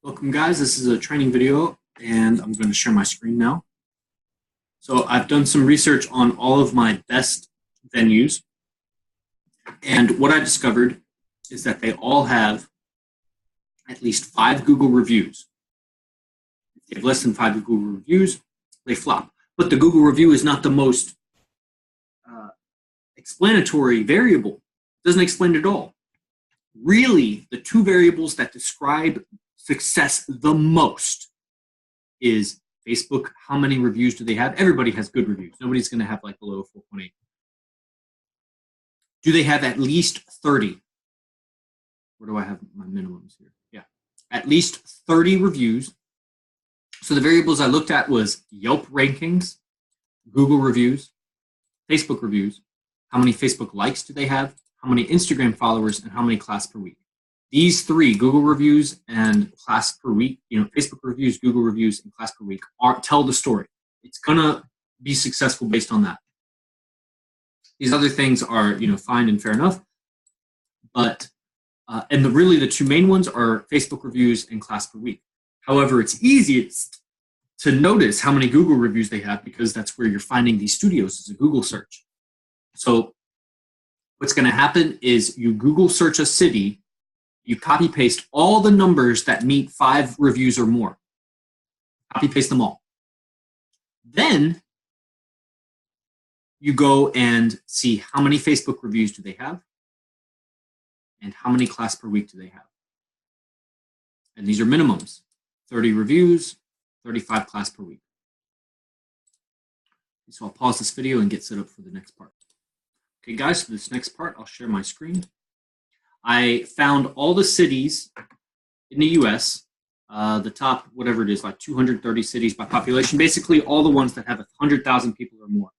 Welcome guys, this is a training video and I'm going to share my screen now. So I've done some research on all of my best venues, and what I discovered is that they all have at least 5 Google reviews. If they have less than 5 Google reviews, they flop. But the Google review is not the most explanatory variable. It doesn't explain it at all. Really, the 2 variables that describe success the most is Facebook. How many reviews do they have? Everybody has good reviews. Nobody's going to have like below 4.8. Do they have at least 30? Where do I have my minimums here? Yeah, at least 30 reviews. So the variables I looked at was Yelp rankings, Google reviews, Facebook reviews, how many Facebook likes do they have, how many Instagram followers, and how many class per week. These 3, Google reviews and class per week, Facebook reviews, Google reviews, and class per week, tell the story. It's going to be successful based on that. These other things are, fine and fair enough. But, really the 2 main ones are Facebook reviews and class per week. However, it's easiest to notice how many Google reviews they have because that's where you're finding these studios is a Google search. So what's going to happen is you Google search a city, you copy paste all the numbers that meet 5 reviews or more. Copy paste them all. Then you go and see how many Facebook reviews do they have and how many class per week do they have. And these are minimums. 30 reviews, 35 class per week. So I'll pause this video and get set up for the next part. Okay guys, for this next part, I'll share my screen. I found all the cities in the US, the top, whatever it is, like 230 cities by population, basically all the ones that have 100,000 people or more.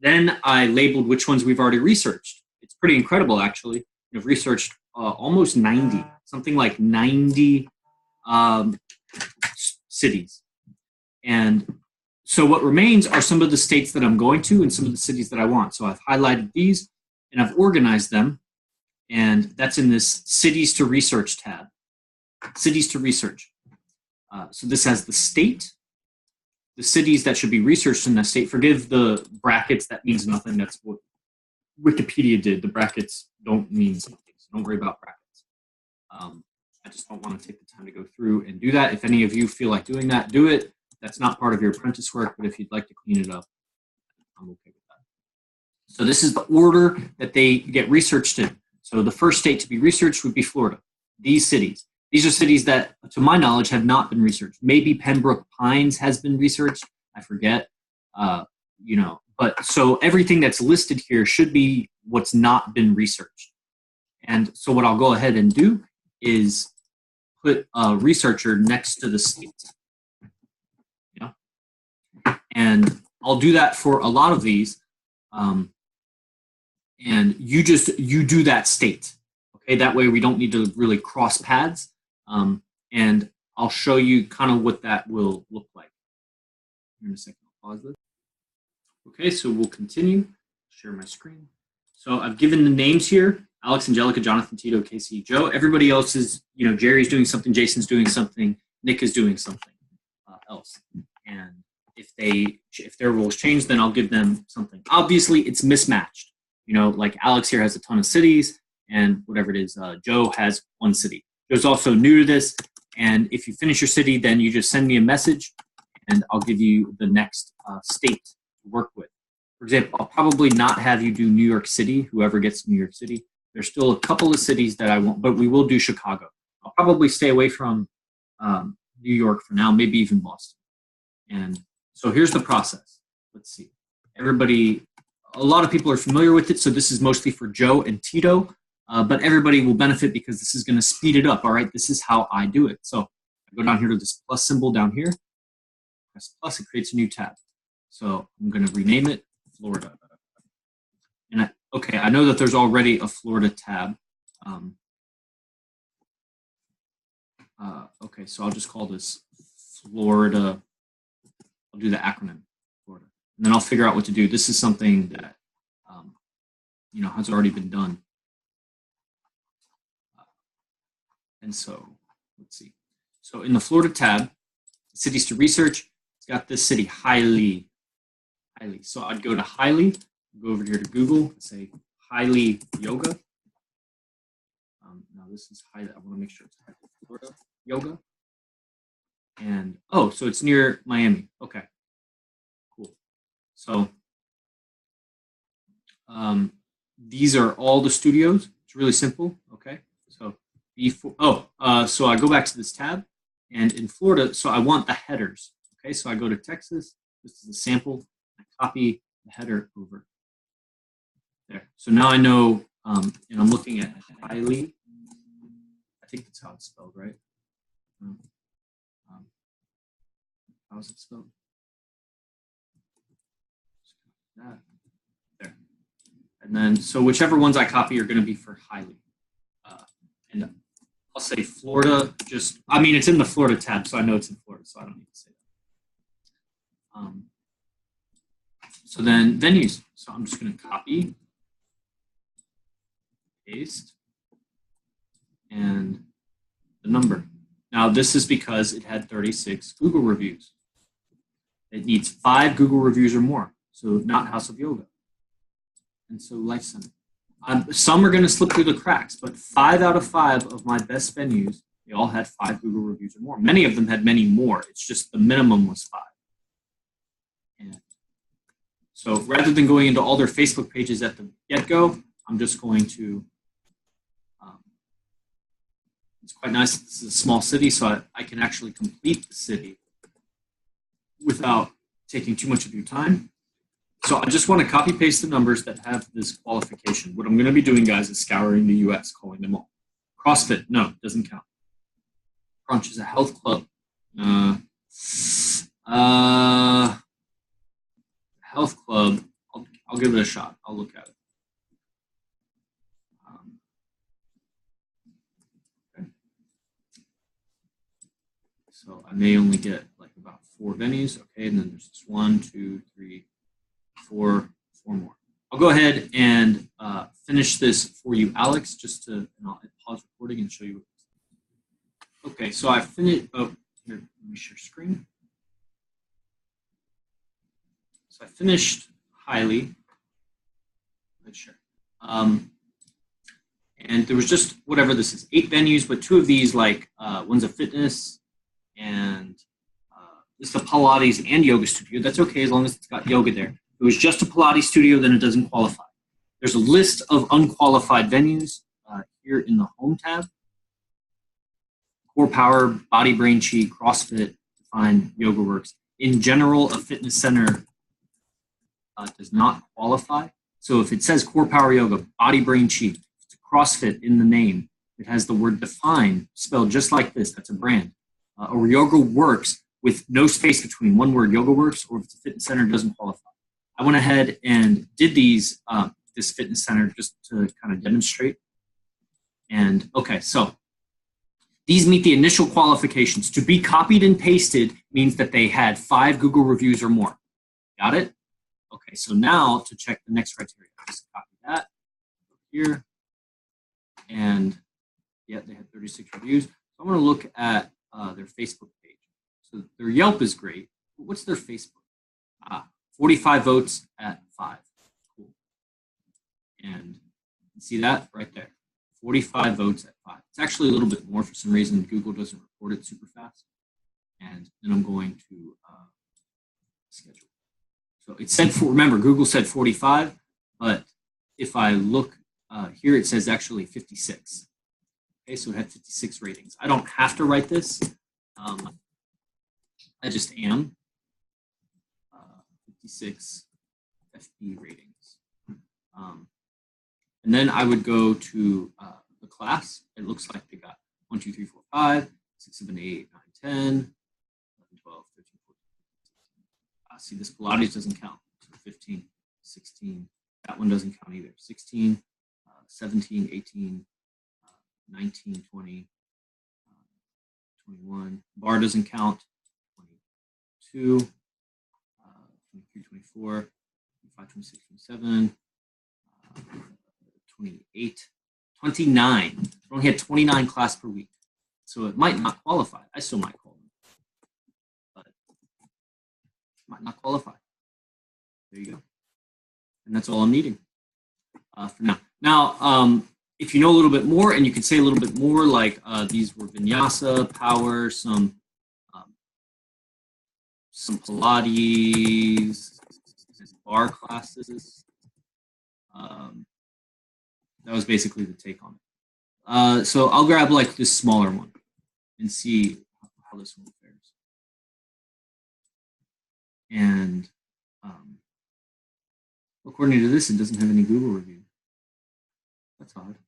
Then I labeled which ones we've already researched. It's pretty incredible, actually. I've researched almost 90, something like 90 cities. And so what remains are some of the states that I'm going to and some of the cities that I want. So I've highlighted these and I've organized them. And that's in this Cities to Research tab. Cities to Research. So this has the state, the cities that should be researched in that state. Forgive the brackets, that means nothing. That's what Wikipedia did. The brackets don't mean something, so don't worry about brackets. I just don't want to take the time to go through and do that. If any of you feel like doing that, do it. That's not part of your apprentice work, but if you'd like to clean it up, I'm okay with that. So this is the order that they get researched in. So the first state to be researched would be Florida. These cities. These are cities that, to my knowledge, have not been researched. Maybe Pembroke Pines has been researched. I forget. But so everything that's listed here should be what's not been researched. And so what I'll go ahead and do is put a researcher next to the state. And I'll do that for a lot of these. And you do that state, okay? That way we don't need to really cross paths. And I'll show you kind of what that will look like. Here in a second, I'll pause this. Okay, so we'll continue. Share my screen. So I've given the names here: Alex, Angelica, Jonathan, Tito, Casey, Joe. Everybody else is, Jerry's doing something, Jason's doing something, Nick is doing something else. And if their roles change, then I'll give them something. Obviously, it's mismatched. Like Alex here has a ton of cities, and whatever it is, Joe has 1 city. Joe's also new to this, and if you finish your city, then you just send me a message, and I'll give you the next state to work with. For example, I'll probably not have you do New York City, whoever gets New York City. There's still a couple of cities that I won't, but we will do Chicago. I'll probably stay away from New York for now, maybe even Boston. And so here's the process. Let's see. A lot of people are familiar with it, so this is mostly for Joe and Tito, but everybody will benefit because this is going to speed it up, all right? This is how I do it. So I go down here to this plus symbol down here, press plus, it creates a new tab. So I'm going to rename it Florida. And I know that there's already a Florida tab. Okay, so I'll just call this Florida. I'll do the acronym, Florida. And then I'll figure out what to do. This is something that, has already been done. And so, let's see. So in the Florida tab, cities to research, it's got this city, Highly. So I'd go to Highly, go over here to Google, and say Highly Yoga. Now this is Highly, I want to make sure it's Highly Florida Yoga. And, oh, so it's near Miami. Okay, cool. So these are all the studios. It's really simple, okay? So so I go back to this tab, and in Florida, so I want the headers, okay? So I go to Texas, this is a sample, I copy the header over there. So now I know, and I'm looking at Highly, I think that's how it's spelled, right? How is it spelled? That. There. And then, so whichever ones I copy are going to be for Highly. And I'll say Florida, I mean, it's in the Florida tab, so I know it's in Florida, so I don't need to say that. So then venues. So I'm just going to copy, paste, and the number. Now, this is because it had 36 Google reviews. It needs 5 Google reviews or more. So not House of Yoga. And so Life Center. Some are going to slip through the cracks, but 5 out of 5 of my best venues, they all had 5 Google reviews or more. Many of them had many more. It's just the minimum was 5. And so rather than going into all their Facebook pages at the get-go, I'm just going to, it's quite nice. This is a small city, so I can actually complete the city without taking too much of your time. So I just want to copy paste the numbers that have this qualification. What I'm going to be doing, guys, is scouring the US, calling them all. CrossFit, no, doesn't count. Crunch is a health club. Health club, I'll give it a shot. I'll look at it. Okay. So I may only get like about 4 venues. Okay, and then there's this 1, 2, 3, 4 more. I'll go ahead and finish this for you, Alex, just to, and I'll pause recording and show you. Okay, so I finished, oh, here, let me share screen. So I finished Highly. Let's share. And there was just, whatever this is, 8 venues, but 2 of these, like, one's a fitness, and it's a Pilates and yoga studio. That's okay as long as it's got yoga there. If it was just a Pilates studio, then it doesn't qualify. There's a list of unqualified venues here in the Home tab. Core Power, Body, Brain, Chi, CrossFit, Define, Yoga Works. In general, a fitness center does not qualify. So if it says Core Power Yoga, Body, Brain, Chi, it's a CrossFit in the name, it has the word Define spelled just like this, that's a brand. Or Yoga Works with no space between one word, Yoga Works, or if it's a fitness center, doesn't qualify. I went ahead and did these, this fitness center just to kind of demonstrate. And okay, so these meet the initial qualifications. To be copied and pasted means that they had 5 Google reviews or more. Got it? Okay, so now to check the next criteria, just copy that here. And yeah, they had 36 reviews. So I'm going to look at their Facebook page. So their Yelp is great. But what's their Facebook? 45 votes at 5. Cool. And you see that right there. 45 votes at 5. It's actually a little bit more for some reason. Google doesn't report it super fast. And then I'm going to schedule. So it said, remember, Google said 45, but if I look here, it says actually 56. Okay, so it had 56 ratings. I don't have to write this. I just am. 56 FB ratings. And then I would go to the class. It looks like they got 1, 2, 3, 4, 5, 6, 7, 8, 9, 10, 11, 12, 13, 14, 15. See, this Pilates doesn't count. So 15, 16. That one doesn't count either. 16, 17, 18, 19, 20, 21. Bar doesn't count. 22, 23, 24, 25, 26, 27, 28, 29. I only had 29 class per week. So it might not qualify. I still might call them, but it might not qualify. There you go. And that's all I'm needing for now. Now, if you know a little bit more, and you can say a little bit more, like these were vinyasa, power, some Pilates, bar classes. That was basically the take on it. So I'll grab like this smaller one and see how this one fares. And according to this, it doesn't have any Google review. That's odd.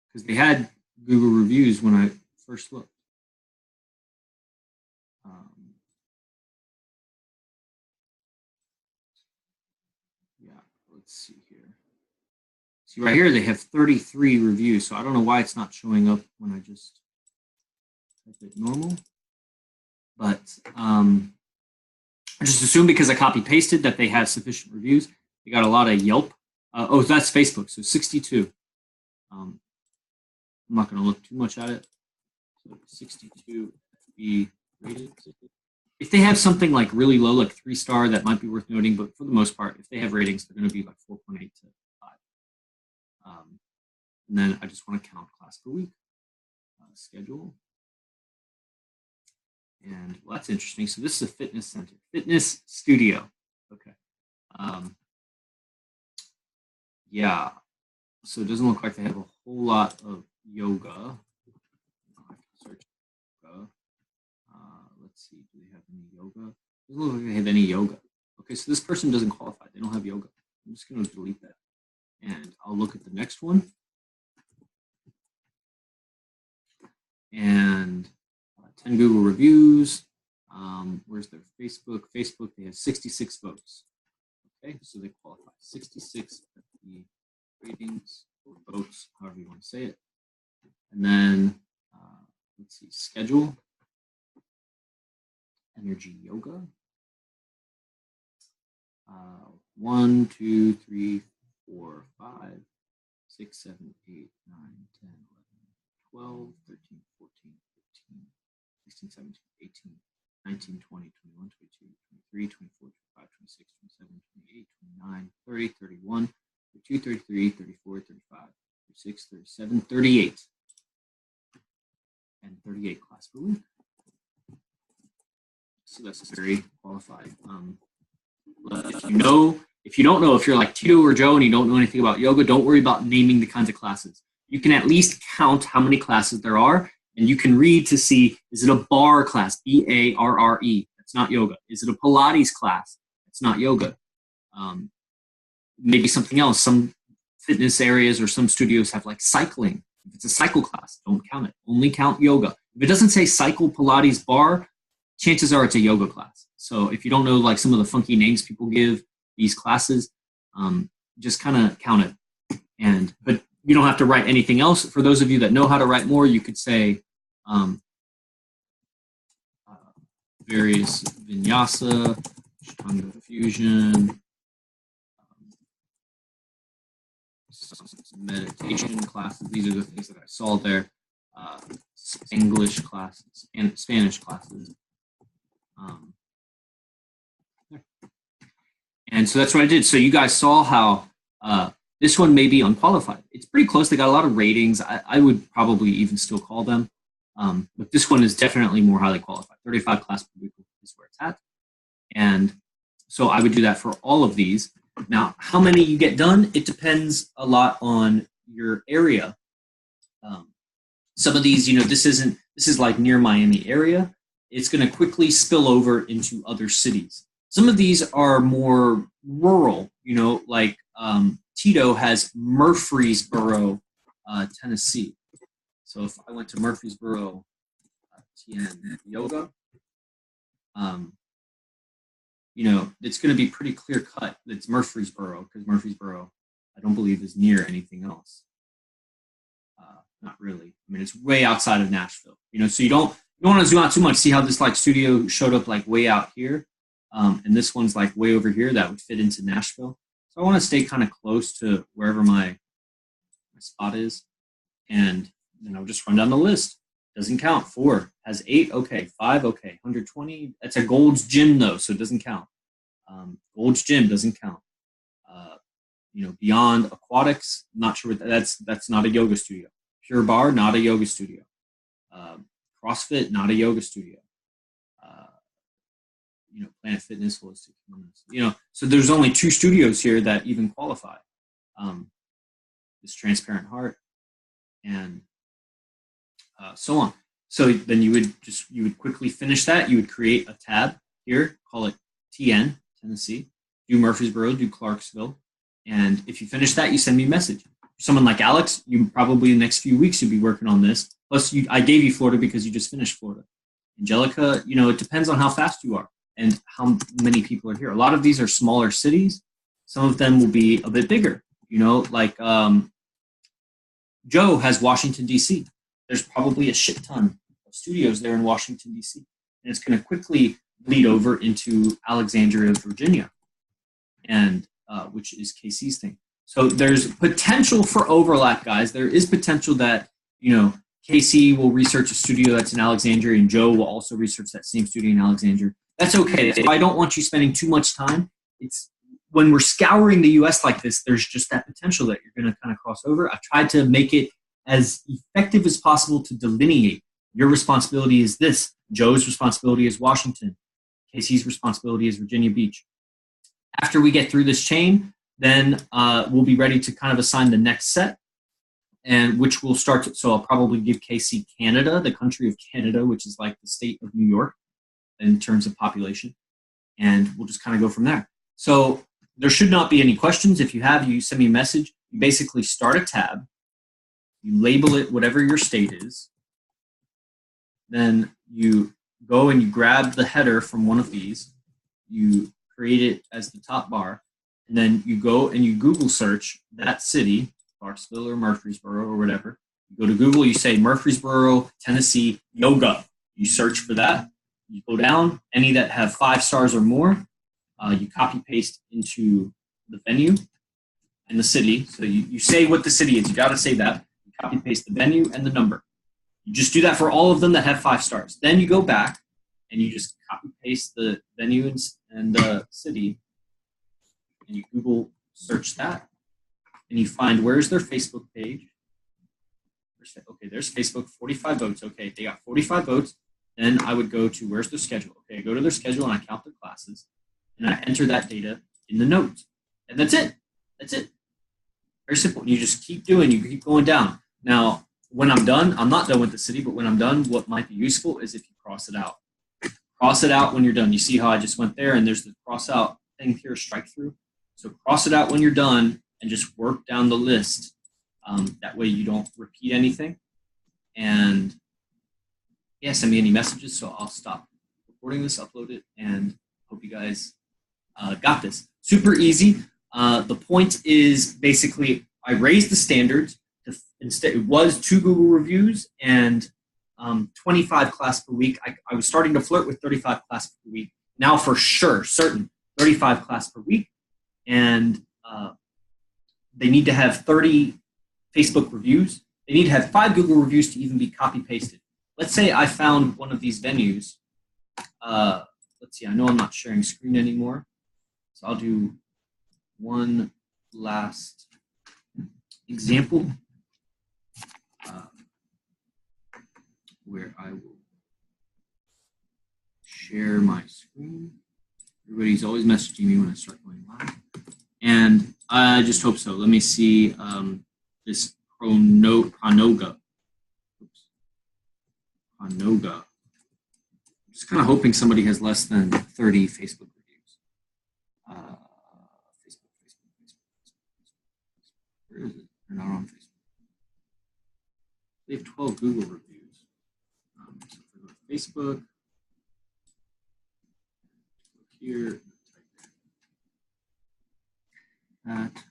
Because they had Google reviews when I first looked. Yeah, let's see here. See right here, they have 33 reviews, so I don't know why it's not showing up when I just type it normal. But I just assume because I copy pasted that they have sufficient reviews. They got a lot of Yelp. Oh, that's Facebook, so 62. I'm not going to look too much at it. So 62 FB rated. If they have something like really low, like 3-star, that might be worth noting. But for the most part, if they have ratings, they're going to be like 4.8 to 5. And then I just want to count class per week. Schedule. And well, that's interesting. So this is a fitness center, fitness studio. Okay. Yeah. So it doesn't look like they have a whole lot of yoga. Search yoga. Let's see. Do they have any yoga? Doesn't look like they have any yoga. Okay. So this person doesn't qualify. They don't have yoga. I'm just going to delete that. And I'll look at the next one. And 10 Google reviews. Where's their Facebook? Facebook, they have 66 votes. Okay, so they qualify. 66 FB ratings or votes, however you want to say it. And then, let's see, schedule. Energy yoga. 1, 2, 3, 4, 5, 6, 7, 8, 9, 10, 11, 12, 13, 14, 15, 16, 17, 18, 19, 20, 21, 22, 23, 24, 25, 26, 27, 28, 29, 30, 31, 32, 33, 34, 35, 36, 37, 38. And 38 class per week. So that's very qualified. But if you don't know, if you're like Tito or Joe and you don't know anything about yoga, don't worry about naming the kinds of classes. You can at least count how many classes there are, and you can read to see, is it a bar class, B-A-R-R-E? That's not yoga. Is it a Pilates class? That's not yoga. Maybe something else. Some fitness areas or some studios have like cycling. If it's a cycle class, don't count it. Only count yoga. If it doesn't say cycle, Pilates, bar, chances are it's a yoga class. So if you don't know like some of the funky names people give these classes, just kind of count it. But you don't have to write anything else. For those of you that know how to write more, you could say various vinyasa, Ashtanga fusion, some meditation classes. These are the things that I saw there. English classes and Spanish classes. And so that's what I did. So you guys saw how this one may be unqualified. It's pretty close. They got a lot of ratings. I would probably even still call them. But this one is definitely more highly qualified. 35 class per week is where it's at. And so I would do that for all of these. Now, how many you get done, it depends a lot on your area. Some of these, this is like near Miami area. It's going to quickly spill over into other cities. Some of these are more rural, like Tito has Murfreesboro, Tennessee. So if I went to Murfreesboro, TN Yoga, it's going to be pretty clear cut that it's Murfreesboro, because Murfreesboro, I don't believe, is near anything else. Not really. I mean, it's way outside of Nashville. So you don't want to zoom out too much. See how this like studio showed up like way out here, and this one's like way over here. That would fit into Nashville. So So I want to stay kind of close to wherever my spot is. And then I'll just run down the list. Doesn't count. 4 has 8. Okay. 5. Okay. 120. That's a Gold's Gym though, so it doesn't count. Gold's Gym doesn't count. Beyond Aquatics, not sure what that's not a yoga studio. Pure Bar, not a yoga studio. CrossFit, not a yoga studio. Planet Fitness, Holistic Wellness. So there's only 2 studios here that even qualify. This Transparent Heart, and so on. So then you would quickly finish that. You would create a tab here, call it TN, Tennessee. Do Murfreesboro, do Clarksville. And if you finish that, you send me a message. For someone like Alex, you probably in the next few weeks, you'll be working on this. Plus, I gave you Florida because you just finished Florida. Angelica, it depends on how fast you are and how many people are here. A lot of these are smaller cities. Some of them will be a bit bigger. Like Joe has Washington, D.C. There's probably a shit ton of studios there in Washington, D.C. And it's going to quickly bleed over into Alexandria, Virginia, and which is KC's thing. So there's potential for overlap, guys. There is potential that, KC will research a studio that's in Alexandria, and Joe will also research that same studio in Alexandria. That's okay. I don't want you spending too much time. It's when we're scouring the U.S. like this, there's just that potential that you're going to kind of cross over. I've tried to make it as effective as possible to delineate. Your responsibility is this. Joe's responsibility is Washington. KC's responsibility is Virginia Beach. After we get through this chain, then we'll be ready to kind of assign the next set, and which will start. So I'll probably give KC Canada, the country of Canada, which is like the state of New York in terms of population, and we'll just kind of go from there. So there should not be any questions. If you have, you send me a message. You basically start a tab. You label it whatever your state is. Then you go and you grab the header from one of these. You create it as the top bar. And then you go and you Google search that city, Clarksville or Murfreesboro or whatever. You go to Google, you say Murfreesboro, Tennessee, yoga. You search for that. You go down, any that have 5 stars or more, you copy paste into the venue and the city. So you say what the city is. You got to say that. You copy paste the venue and the number. You just do that for all of them that have 5 stars. Then you go back and you just copy paste the venue and the city, and you Google search that, and you find where's their Facebook page. Okay, there's Facebook, 45 votes. Okay, they got 45 votes. Then I would go to where's their schedule. Okay, I go to their schedule and I count their classes, and I enter that data in the notes. And that's it. That's it. Very simple. You just keep doing, you keep going down. Now, when I'm done, I'm not done with the city, but when I'm done, what might be useful is if you cross it out. Cross it out when you're done. You see how I just went there, and there's the cross out thing here, strike through. So cross it out when you're done and just work down the list. That way you don't repeat anything. And yeah, send me any messages, so I'll stop recording this, upload it, and hope you guys got this. Super easy. The point is basically I raised the standards. Instead, it was 2 Google reviews and 25 class per week. I was starting to flirt with 35 class per week. Now for sure, certain, 35 class per week. And they need to have 30 Facebook reviews. They need to have 5 Google reviews to even be copy pasted. Let's say I found one of these venues. Let's see, I know I'm not sharing screen anymore. So I'll do one last example where I will share my screen. Everybody's always messaging me when I start going live. And I just hope so. Let me see this Pronoga. Pronoga. I'm just kind of hoping somebody has less than 30 Facebook reviews. Facebook. Where is it? They're not on Facebook. They have 12 Google reviews. So if I go to Facebook, here, that.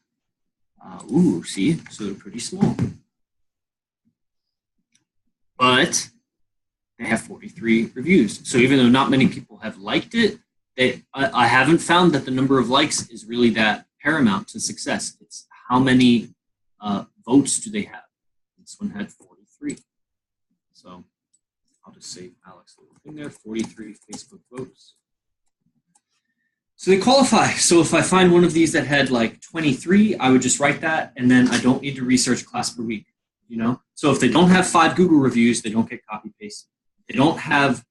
Ooh, see, so they're pretty small. But they have 43 reviews. So even though not many people have liked it, I haven't found that the number of likes is really that paramount to success. It's how many votes do they have. This one had 43. So I'll just save Alex little thing there, 43 Facebook votes. So they qualify. So if I find one of these that had like 23, I would just write that, and then I don't need to research class per week, you know? So if they don't have 5 Google reviews, they don't get copy pasted. They don't have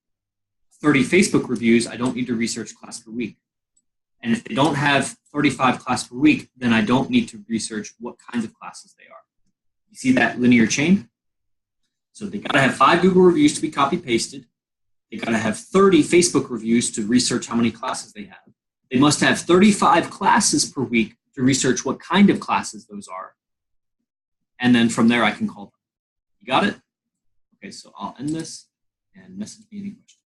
30 Facebook reviews, I don't need to research class per week. And if they don't have 35 class per week, then I don't need to research what kinds of classes they are. You see that linear chain? So they got to have 5 Google reviews to be copy pasted. They got to have 30 Facebook reviews to research how many classes they have. They must have 35 classes per week to research what kind of classes those are. And then from there, I can call them. You got it? Okay, so I'll end this and message me any questions.